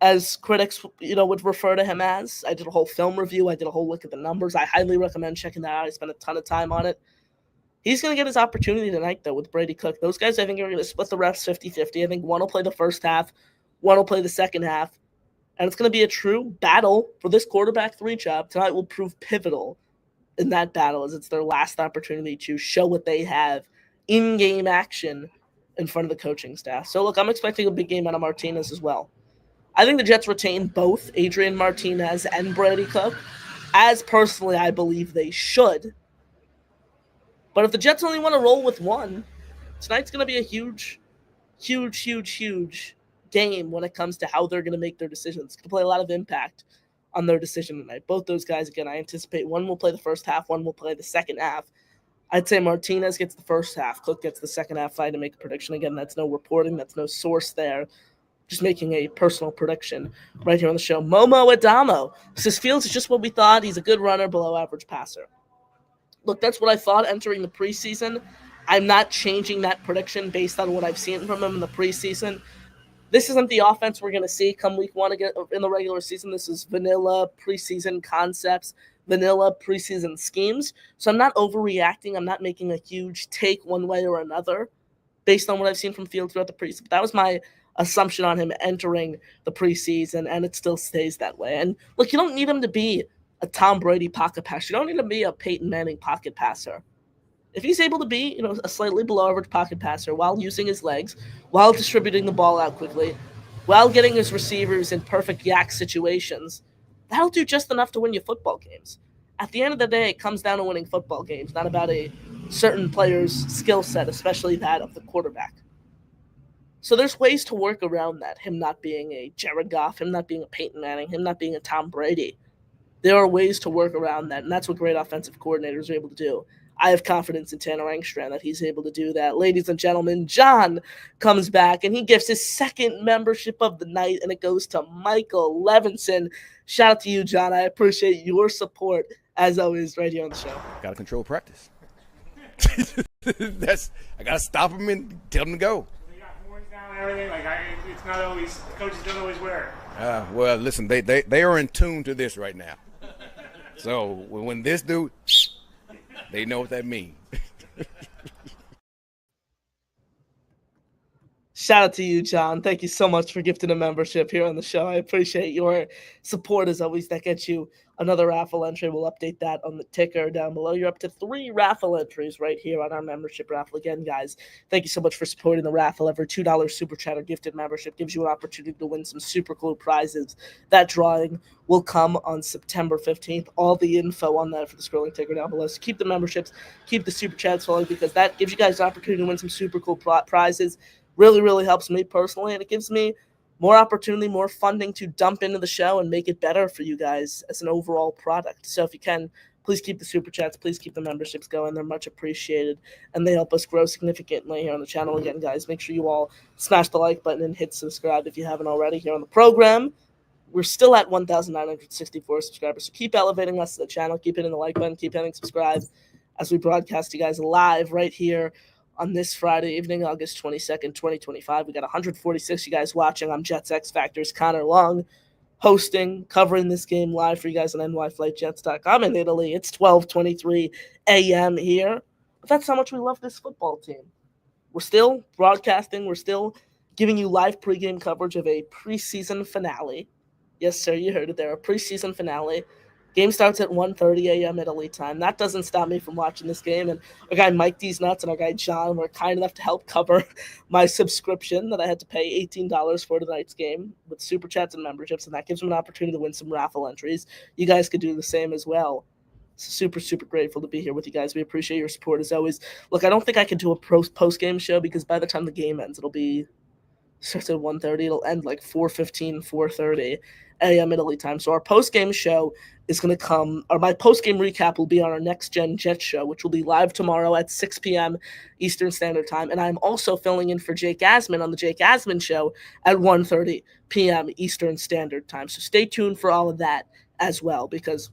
Speaker 1: as critics, would refer to him as. I did a whole film review. I did a whole look at the numbers. I highly recommend checking that out. I spent a ton of time on it. He's going to get his opportunity tonight, though, with Brady Cook. Those guys, I think, are going to split the refs 50-50. I think one will play the first half, one will play the second half, and it's going to be a true battle for this quarterback 3 job. Tonight will prove pivotal in that battle, as it's their last opportunity to show what they have in-game action in front of the coaching staff. So, look, I'm expecting a big game out of Martinez as well. I think the Jets retain both Adrian Martinez and Brady Cook, as personally I believe they should. But if the Jets only want to roll with one, tonight's going to be a huge game when it comes to how they're going to make their decisions. It's going to play a lot of impact on their decision tonight. Both those guys, again, I anticipate one will play the first half, one will play the second half. I'd say Martinez gets the first half, Cook gets the second half. If I had to make a prediction, again, that's no reporting, that's no source there. Just making a personal prediction right here on the show. Momo Adamo says Fields is just what we thought. He's a good runner, below average passer. Look, that's what I thought entering the preseason. I'm not changing that prediction based on what I've seen from him in the preseason. This isn't the offense we're going to see come week one again in the regular season. This is vanilla preseason concepts, vanilla preseason schemes. So I'm not overreacting. I'm not making a huge take one way or another based on what I've seen from Fields throughout the preseason. But that was my assumption on him entering the preseason, and it still stays that way. And look, you don't need him to be a Tom Brady pocket passer. You don't need to be a Peyton Manning pocket passer. If he's able to be, a slightly below average pocket passer while using his legs, while distributing the ball out quickly, while getting his receivers in perfect yak situations, that'll do just enough to win you football games. At the end of the day, it comes down to winning football games, not about a certain player's skill set, especially that of the quarterback. So there's ways to work around that, him not being a Jared Goff, him not being a Peyton Manning, him not being a Tom Brady. There are ways to work around that, and that's what great offensive coordinators are able to do. I have confidence in Tanner Engstrand that he's able to do that. Ladies and gentlemen, John comes back, and he gives his second membership of the night, and it goes to Michael Levinson. Shout out to you, John. I appreciate your support, as always, right here on the show.
Speaker 2: Got to control practice. I got to stop them and tell them to go.
Speaker 4: They got horns now and everything. It's not always, coaches don't always wear it.
Speaker 2: Well, listen, they are in tune to this right now. So when this dude, they know what that means.
Speaker 1: Shout out to you, John. Thank you so much for gifting a membership here on the show. I appreciate your support as always. That gets you another raffle entry. We'll update that on the ticker down below. You're up to 3 raffle entries right here on our membership raffle. Again, guys, thank you so much for supporting the raffle. Every $2 super chat or gifted membership gives you an opportunity to win some super cool prizes. That drawing will come on September 15th. All the info on that for the scrolling ticker down below. So keep the memberships, keep the super chats flowing, because that gives you guys an opportunity to win some super cool prizes. Really, really helps me personally, and it gives me more opportunity, more funding to dump into the show and make it better for you guys as an overall product. So if you can, please keep the super chats, please keep the memberships going. They're much appreciated, and they help us grow significantly here on the channel. Again, guys, make sure you all smash the like button and hit subscribe if you haven't already here on the program. We're still at 1,964 subscribers, so keep elevating us to the channel. Keep hitting the like button, keep hitting subscribe as we broadcast you guys live right here on this Friday evening, August 22nd, 2025. We got 146 you guys watching. I'm Jets X Factor's Connor Long, hosting, covering this game live for you guys on nyflightjets.com in Italy. It's 12:23 a.m. here. But that's how much we love this football team. We're still broadcasting. We're still giving you live pregame coverage of a preseason finale. Yes, sir, you heard it there. A preseason finale. Game starts at 1:30 a.m. Italy time. That doesn't stop me from watching this game. And our guy Mike D's Nuts and our guy John were kind enough to help cover my subscription that I had to pay $18 for tonight's game with super chats and memberships. And that gives them an opportunity to win some raffle entries. You guys could do the same as well. Super, super grateful to be here with you guys. We appreciate your support as always. Look, I don't think I can do a post-game show because by the time the game ends, starts at 1:30. It'll end like 4:15, 4:30 a.m. Italy time. So our post-game show is going to come, or my post-game recap will be on our Next Gen Jets show, which will be live tomorrow at 6 p.m. Eastern Standard Time. And I'm also filling in for Jake Asman on the Jake Asman show at 1:30 p.m. Eastern Standard Time. So stay tuned for all of that as well, because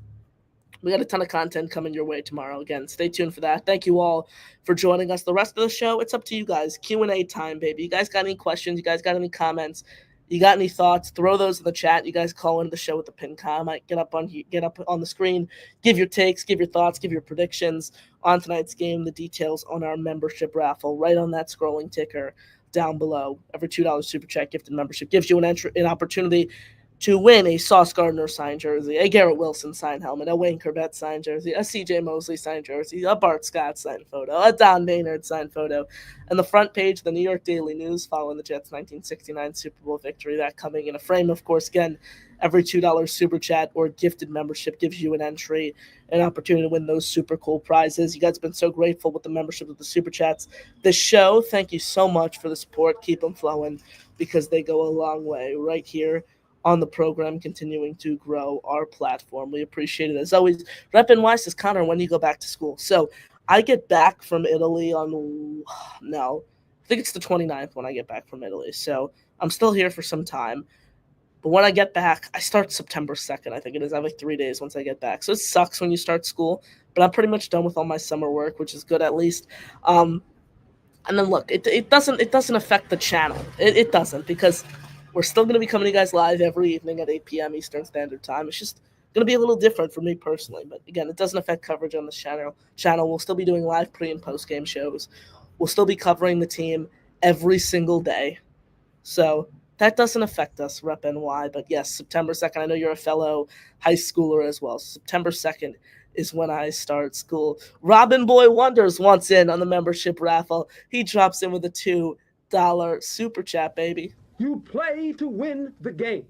Speaker 1: we got a ton of content coming your way tomorrow. Again, stay tuned for that. Thank you all for joining us. The rest of the show, it's up to you guys. Q&A time, baby. You guys got any questions? You guys got any comments? You got any thoughts? Throw those in the chat. You guys call into the show with the pin comment. Get up on the screen. Give your takes, give your thoughts, give your predictions on tonight's game. The details on our membership raffle right on that scrolling ticker down below. Every $2 super chat gifted membership gives you an opportunity to win a Sauce Gardner signed jersey, a Garrett Wilson signed helmet, a Wayne Corbett signed jersey, a CJ Mosley signed jersey, a Bart Scott signed photo, a Don Maynard signed photo, and the front page of the New York Daily News following the Jets' 1969 Super Bowl victory. That coming in a frame, of course. Again, every $2 super chat or gifted membership gives you an entry, an opportunity to win those super cool prizes. You guys have been so grateful with the membership of the super chats. The show, thank you so much for the support. Keep them flowing because they go a long way right here on the program, continuing to grow our platform. We appreciate it. As always, Rep NY says, Connor, when do you go back to school? So I get back from Italy on, no, I think it's the 29th when I get back from Italy. So I'm still here for some time. But when I get back, I start September 2nd, I think it is. I have like 3 days once I get back. So it sucks when you start school, but I'm pretty much done with all my summer work, which is good at least. And then look, it doesn't affect the channel. It doesn't, because we're still going to be coming to you guys live every evening at 8 p.m. Eastern Standard Time. It's just going to be a little different for me personally. But again, it doesn't affect coverage on this channel. We'll still be doing live pre- and post-game shows. We'll still be covering the team every single day. So that doesn't affect us, Rep NY. But yes, September 2nd, I know you're a fellow high schooler as well. September 2nd is when I start school. Robin Boy Wonders wants in on the membership raffle. He drops in with a $2 super chat, baby.
Speaker 5: You play to win the game.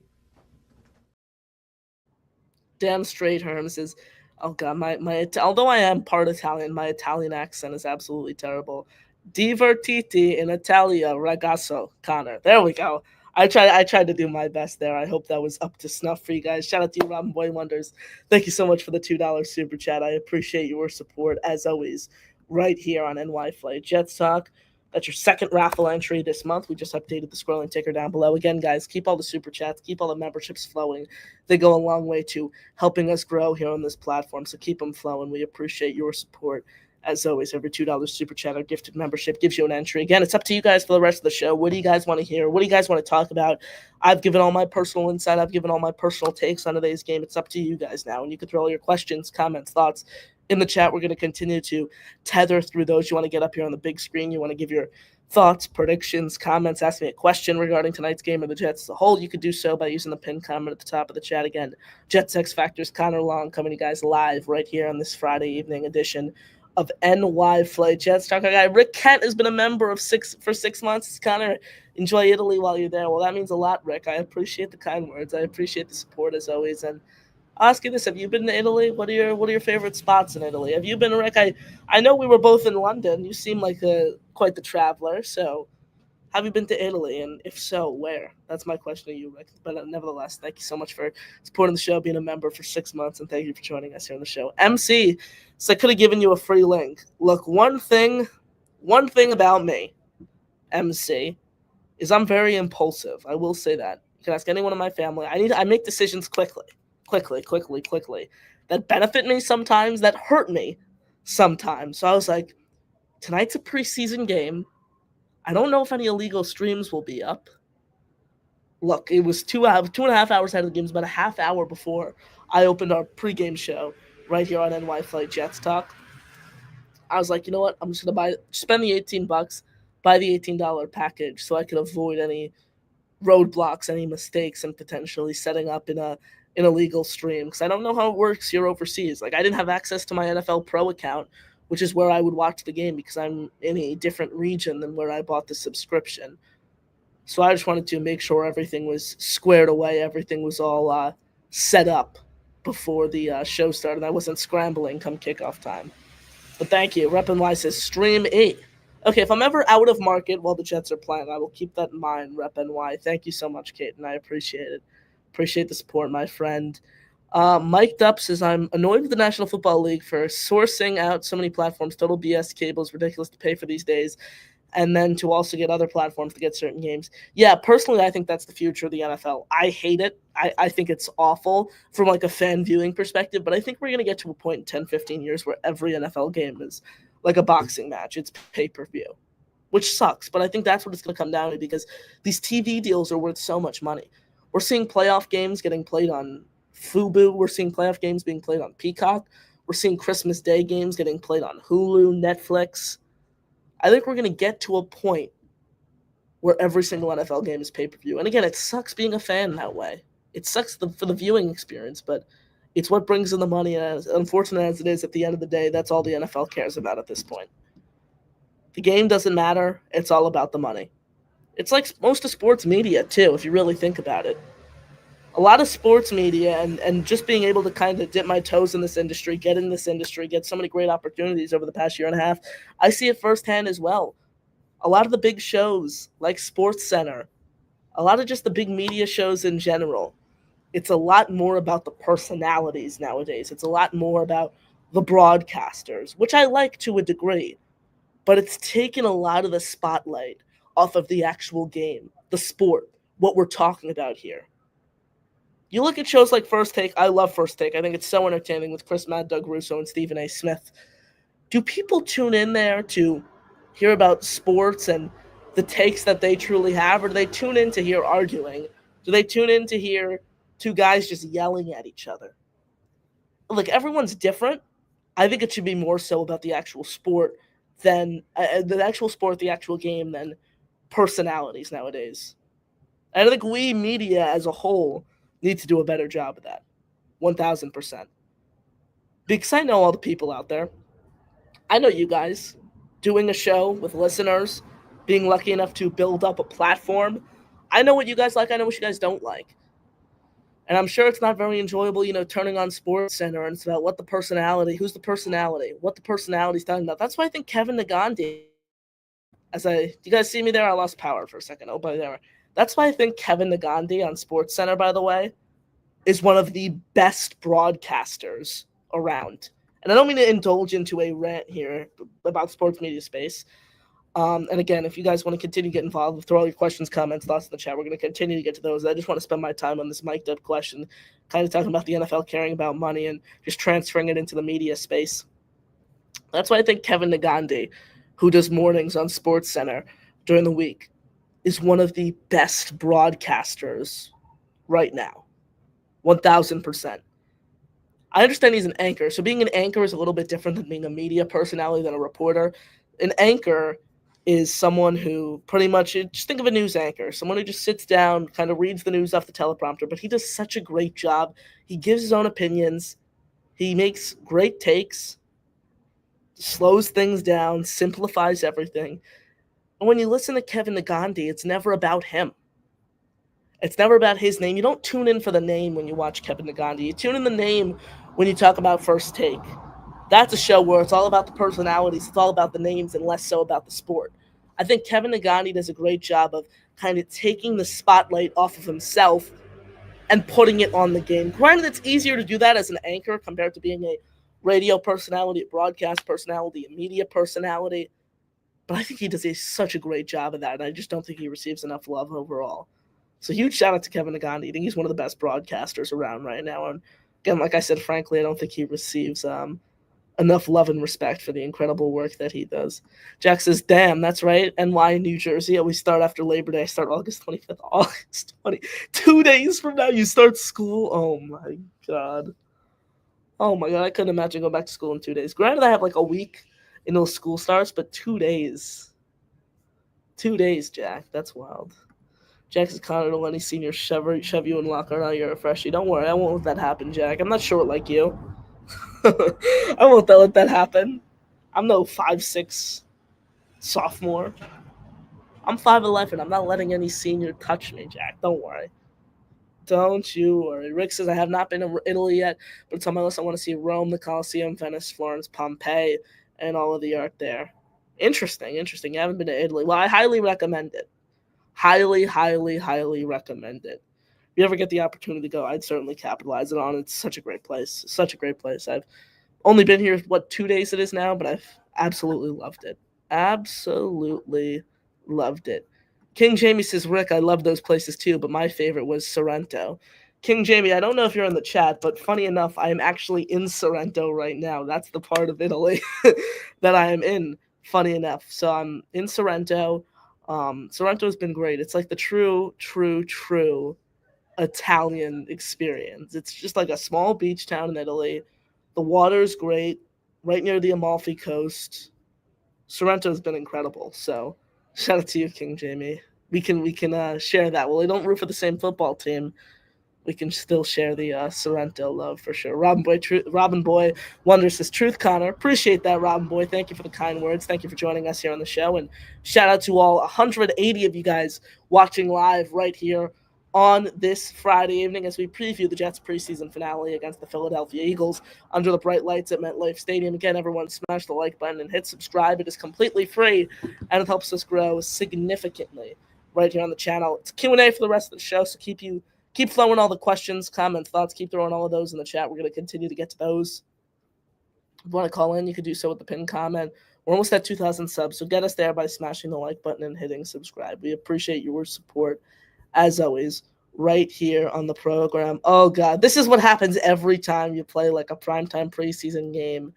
Speaker 1: Damn straight, Herm says, oh God, my although I am part Italian, my Italian accent is absolutely terrible. Divertiti in Italia, ragazzo, Connor. There we go. I tried to do my best there. I hope that was up to snuff for you guys. Shout out to you, Robin Boy Wonders. Thank you so much for the $2 super chat. I appreciate your support, as always, right here on NY Flight Jets Talk. That's your second raffle entry this month. We just updated the scrolling ticker down below. Again, guys, keep all the super chats, keep all the memberships flowing. They go a long way to helping us grow here on this platform, so keep them flowing. We appreciate your support. As always, every $2 super chat or gifted membership gives you an entry. Again, it's up to you guys for the rest of the show. What do you guys want to hear? What do you guys want to talk about? I've given all my personal insight. I've given all my personal takes on today's game. It's up to you guys now. And you can throw all your questions, comments, thoughts in the chat. We're going to continue to tether through those. You want to get up here on the big screen. You want to give your thoughts, predictions, comments, ask me a question regarding tonight's game or the Jets as a whole. You could do so by using the pinned comment at the top of the chat. Again, Jets X Factors, Connor Long coming to you guys live right here on this Friday evening edition of NY Flight Jets Talk. Our guy Rick Kent has been a member for 6 months. Connor, enjoy Italy while you're there. Well, that means a lot, Rick. I appreciate the kind words. I appreciate the support as always. And I'll ask you this: have you been to Italy? What are your favorite spots in Italy? Have you been, Rick? I know we were both in London. You seem like quite the traveler. So, have you been to Italy? And if so, where? That's my question to you, Rick. But nevertheless, thank you so much for supporting the show, being a member for 6 months, and thank you for joining us here on the show. MC, so I could have given you a free link. Look, one thing about me, MC, is I'm very impulsive. I will say that. You can ask anyone in my family. I make decisions quickly, that benefit me sometimes, that hurt me sometimes. So I was like, tonight's a preseason game. I don't know if any illegal streams will be up. Look, it was 2.5 hours ahead of the game. It was about a half hour before I opened our pregame show right here on NY Flight Jets Talk. I was like, you know what? I'm just going to spend the $18, buy the $18 package so I could avoid any roadblocks, any mistakes, and potentially setting up in an illegal stream, because I don't know how it works here overseas. Like, I didn't have access to my NFL Pro account, which is where I would watch the game because I'm in a different region than where I bought the subscription. So I just wanted to make sure everything was squared away, everything was all set up before the show started. I wasn't scrambling come kickoff time. But thank you. Rep NY says Stream 8. Okay, if I'm ever out of market while the Jets are playing, I will keep that in mind, Rep NY. Thank you so much, Kate, and I appreciate it. Appreciate the support, my friend. Mike Dupp says, I'm annoyed with the National Football League for sourcing out so many platforms. Total BS. Cable is ridiculous to pay for these days. And then to also get other platforms to get certain games. Yeah, personally, I think that's the future of the NFL. I hate it. I think it's awful from like a fan viewing perspective, but I think we're going to get to a point in 10, 15 years where every NFL game is like a boxing match. It's pay-per-view, which sucks, but I think that's what it's going to come down to because these TV deals are worth so much money. We're seeing playoff games getting played on Fubo. We're seeing playoff games being played on Peacock. We're seeing Christmas Day games getting played on Hulu, Netflix. I think we're going to get to a point where every single NFL game is pay-per-view. And again, it sucks being a fan that way. It sucks for the viewing experience, but it's what brings in the money. And as unfortunate as it is, at the end of the day, that's all the NFL cares about at this point. The game doesn't matter. It's all about the money. It's like most of sports media, too, if you really think about it. A lot of sports media and just being able to kind of dip my toes in this industry, get in this industry, get so many great opportunities over the past year and a half, I see it firsthand as well. A lot of the big shows like Sports Center, a lot of just the big media shows in general, it's a lot more about the personalities nowadays. It's a lot more about the broadcasters, which I like to a degree, but it's taken a lot of the spotlight off of the actual game, the sport, what we're talking about here. You look at shows like First Take. I love First Take. I think it's so entertaining with Chris Matt, Doug Russo, and Stephen A. Smith. Do people tune in there to hear about sports and the takes that they truly have, or do they tune in to hear arguing? Do they tune in to hear two guys just yelling at each other? Look, everyone's different. I think it should be more so about the actual sport than the actual game, than personalities nowadays. And I think we media as a whole need to do a better job of that. 1,000%. Because I know all the people out there. I know you guys doing a show with listeners, being lucky enough to build up a platform. I know what you guys like. I know what you guys don't like. And I'm sure it's not very enjoyable, turning on Sports Center and it's about what the personality, who's the personality, what the personality's talking about. That's why I think Kevin Nagandi, do you guys see me there? I lost power for a second. Oh, by there. That's why I think Kevin Nagandi on Sports Center, by the way, is one of the best broadcasters around. And I don't mean to indulge into a rant here about sports media space. And again, if you guys want to continue to get involved, throw all your questions, comments, thoughts in the chat. We're going to continue to get to those. I just want to spend my time on this mic'd up question, kind of talking about the NFL caring about money and just transferring it into the media space. That's why I think Kevin Nagandi, who does mornings on Sports Center during the week, is one of the best broadcasters right now. 1,000%. I understand he's an anchor. So being an anchor is a little bit different than being a media personality, than a reporter. An anchor is someone who pretty much, just think of a news anchor, someone who just sits down, kind of reads the news off the teleprompter, but he does such a great job. He gives his own opinions. He makes great takes, slows things down, simplifies everything. And when you listen to Kevin Nagandi, it's never about him. It's never about his name. You don't tune in for the name when you watch Kevin Nagandi. You tune in the name when you talk about First Take. That's a show where it's all about the personalities. It's all about the names and less so about the sport. I think Kevin Nagandi does a great job of kind of taking the spotlight off of himself and putting it on the game. Granted, it's easier to do that as an anchor compared to being a radio personality, a broadcast personality, a media personality. But I think he does such a great job of that, and I just don't think he receives enough love overall. So huge shout out to Kevin Nagandi. I think he's one of the best broadcasters around right now. And again, like I said, frankly, I don't think he receives enough love and respect for the incredible work that he does. Jack says, damn, that's right. NY, New Jersey. We start after Labor Day. I start August 25th. August 20. 2 days from now, you start school. Oh, my God. Oh, my God. I couldn't imagine going back to school in 2 days. Granted, I have like a week until school starts, but 2 days. 2 days, Jack. That's wild. Jack is Connor to Lenny Sr. shove you in locker. Now you're a freshie. Don't worry. I won't let that happen, Jack. I'm not short like you. I won't let that happen. I'm no 5'6" sophomore. I'm 5'11". I'm not letting any senior touch me, Jack. Don't worry. Don't you worry. Rick says, I have not been to Italy yet, but it's on my list. I want to see Rome, the Colosseum, Venice, Florence, Pompeii, and all of the art there. Interesting. You haven't been to Italy. Well, I highly recommend it. Highly, highly, highly recommend it. If you ever get the opportunity to go, I'd certainly capitalize it on. It's such a great place. Such a great place. I've only been here, 2 days it is now, but I've absolutely loved it. Absolutely loved it. King Jamie says, Rick, I love those places too, but my favorite was Sorrento. King Jamie, I don't know if you're in the chat, but funny enough, I am actually in Sorrento right now. That's the part of Italy that I am in, funny enough. So I'm in Sorrento. Sorrento has been great. It's like the true Italian experience. It's just like a small beach town in Italy. The water's great, right near the Amalfi Coast. Sorrento's been incredible. So shout out to you, King Jamie. We can share that. Well, we don't root for the same football team, we can still share the Sorrento love for sure. Robin Boy Wonders says, truth, Connor. Appreciate that, Robin Boy. Thank you for the kind words. Thank you for joining us here on the show. And shout out to all 180 of you guys watching live right here on this Friday evening as we preview the Jets preseason finale against the Philadelphia Eagles under the bright lights at MetLife Stadium. Again, everyone smash the like button and hit subscribe. It is completely free, and it helps us grow significantly right here on the channel. It's Q&A for the rest of the show, so keep throwing all the questions, comments, thoughts. Keep throwing all of those in the chat. We're going to continue to get to those. If you want to call in, you can do so with the pinned comment. We're almost at 2,000 subs, so get us there by smashing the like button and hitting subscribe. We appreciate your support, as always, right here on the program. Oh, God, this is what happens every time you play like a primetime preseason game.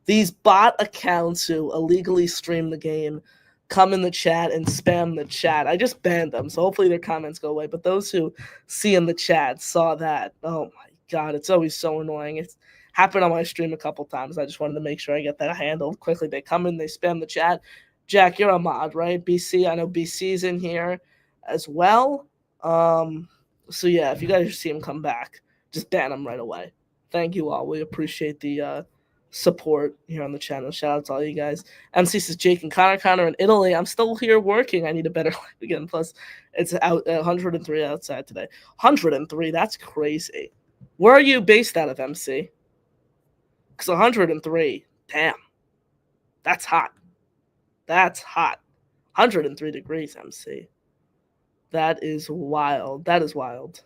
Speaker 1: These bot accounts who illegally stream the game come in the chat and spam the chat. I just banned them, so hopefully their comments go away. But those who see in the chat saw that. Oh, my God, it's always so annoying. It's happened on my stream a couple times. I just wanted to make sure I get that handled quickly. They come in, they spam the chat. Jack, you're a mod, right? BC, I know BC's in here as well. So, yeah, if you guys see him come back, just ban him right away. Thank you all. We appreciate the support here on the channel. Shout out to all you guys. MC says, Jake and Connor in Italy. I'm still here working. I need a better life again. Plus, it's out 103 outside today. 103, that's crazy. Where are you based out of, MC? Because 103, damn. That's hot. That's hot. 103 degrees, MC. That is wild. That is wild.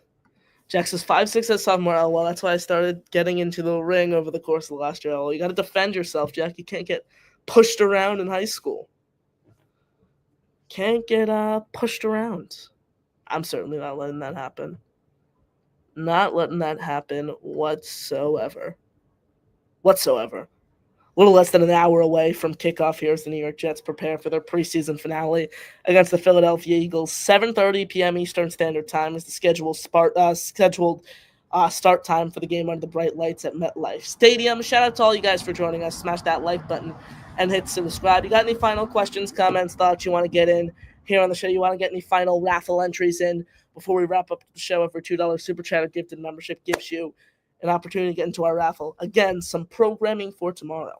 Speaker 1: Jack says 5'6" as sophomore. Oh, well, that's why I started getting into the ring over the course of the last year. You got to defend yourself, Jack. You can't get pushed around in high school. Can't get pushed around. I'm certainly not letting that happen. Not letting that happen whatsoever. A little less than an hour away from kickoff here as the New York Jets prepare for their preseason finale against the Philadelphia Eagles. 7:30 p.m. Eastern Standard Time is the scheduled start time for the game under the bright lights at MetLife Stadium. Shout out to all you guys for joining us. Smash that like button and hit subscribe. You got any final questions, comments, thoughts you want to get in here on the show? You want to get any final raffle entries in before we wrap up the show? Every $2 Super Chat or gifted membership gives you an opportunity to get into our raffle. Again, some programming for tomorrow.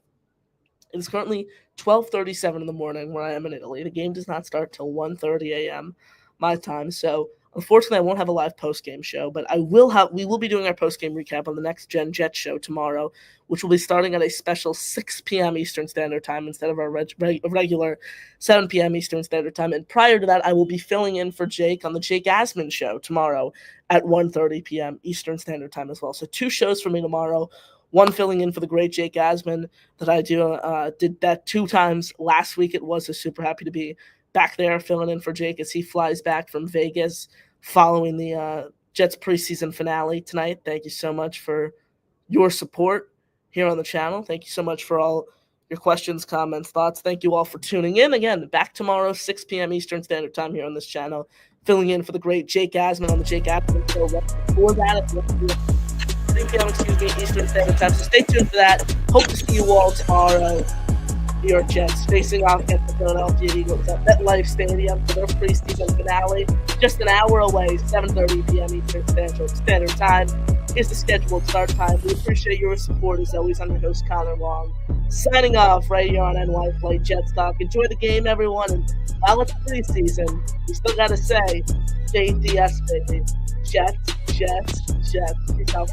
Speaker 1: It is currently 12:37 in the morning where I am in Italy. The game does not start till 1:30 a.m. my time, so unfortunately I won't have a live post-game show, but we will be doing our post-game recap on the next Gen Jet show tomorrow, which will be starting at a special 6 p.m. Eastern Standard Time instead of our regular 7 p.m. Eastern Standard Time. And prior to that, I will be filling in for Jake on the Jake Asman show tomorrow at 1:30 p.m. Eastern Standard Time as well. So 2 shows for me tomorrow. One filling in for the great Jake Asman that I did that 2 times last week. It was so super happy to be back there filling in for Jake as he flies back from Vegas following the Jets preseason finale tonight. Thank you so much for your support here on the channel. Thank you so much for all your questions, comments, thoughts. Thank you all for tuning in. Again, back tomorrow, 6 p.m. Eastern Standard Time here on this channel, filling in for the great Jake Asman on the Jake Asman show. Before that, 3 p.m. Eastern Standard Time. So stay tuned for that. Hope to see you all tomorrow. New York Jets facing off against the Philadelphia Eagles at MetLife Stadium for their preseason finale. Just an hour away, 7:30 p.m. Eastern Standard Time is the scheduled start time. We appreciate your support as always. I'm your host, Connor Long, signing off right here on NY Flight Jets Talk. Enjoy the game, everyone. And while it's preseason, we still got to say, JDS, baby. Jets, Jets, Jets. Peace out.